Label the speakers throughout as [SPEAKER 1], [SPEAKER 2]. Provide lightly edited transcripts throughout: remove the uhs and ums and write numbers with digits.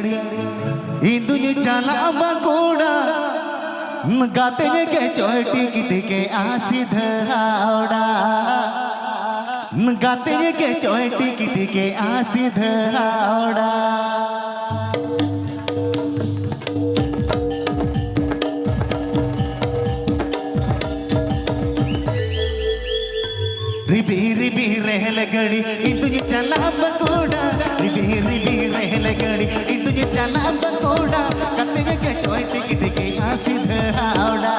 [SPEAKER 1] गड़ी इंदुनी चला बकोड़ा गाते के चोटी किटके आसी धरावड़ा गाते के चोटी किटके आसी धरावड़ा रिबी रिबी रहल गड़ी इंदुनी चला बकोड़ा रिबी रिबी रहल गड़ी इंदुनी चला बकोड़ा कत्ते के चोटी किटके आसी धरावड़ा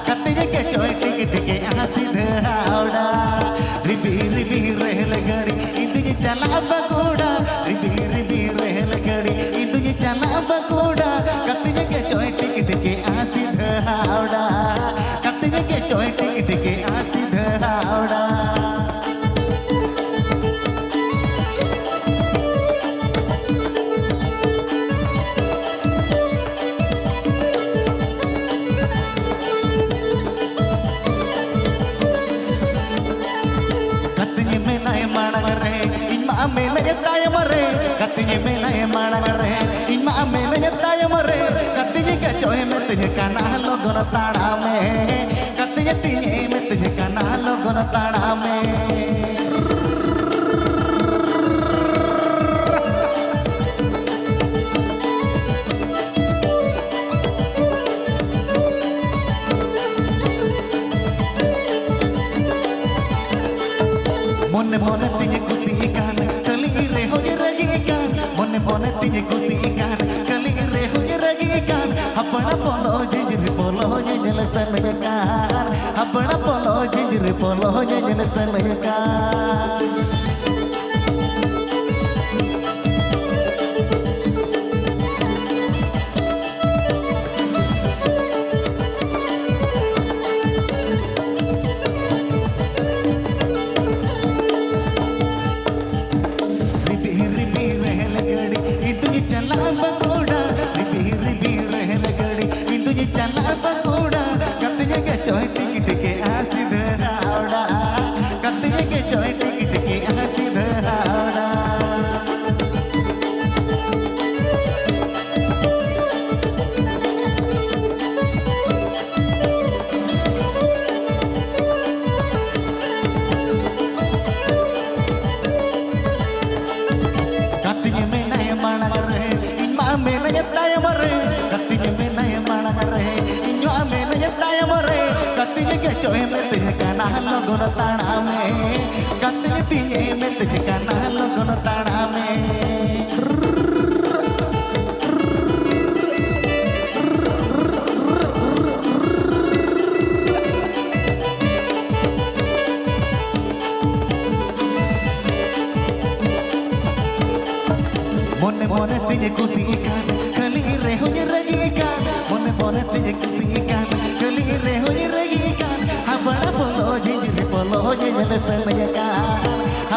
[SPEAKER 1] कत्ते के चोटी किटके आसी धरावड़ा रिबी रिबी रहल गड़ी इंदुनी चला बकोड़ा रिबी रिबी रहल गड़ी इंदुनी चला बकोड़ा कत्ते के चोटी किटके आसी धरावड़ा कत्ते के चोटी किटके आसी धरावड़ा कत्तिये मेलाए माड़ा रे इमा मेले ताय मरे कत्तिये के चोए में तुझे काना लोगन ताड़ा में कत्तिये तिये में तुझे काना लोगन ताड़ा में मोने मोने तिये खुशी कान चली रे हो रगी कान मोने मोने तिये खुशी कान चली रे हो रगी कान अपना पोलो जिंजर पोलो जिंजल सन कान अपना पोलो जिंजर पोलो जिंजल सन कान चोटी किटके आसी धरावड़ा कत्ते के चोटी किटके आसी धरावड़ा कत्ते में नए माना रे इमा में नए ताय मरे कत्ते में नए माना रे इमा में नए ताय मरे चोए में तुझे काना लोगन ताड़ा में कत्ते तिये में तुझे काना लोगन ताड़ा में मोने मोने तुझे खुशी कान चली रे हो रगी कान मोने मोने तुझे खुशी कान चली रे हो रगी कान अपना पोलो जिंजर पोलो जिंजल सन कान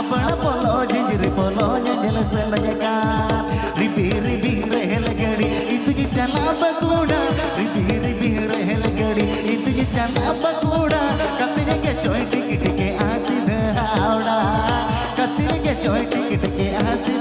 [SPEAKER 1] अपना पोलो जिंजर पोलो जिंजल सन कान रिबी रिबी रहल गड़ी इंदुनी चला बकोड़ा रिबी रिबी रहल गड़ी इंदुनी चला बकोड़ा कत्ते के चोटी किटके आसी धरावड़ा कत्ते के चोटी किटके आसी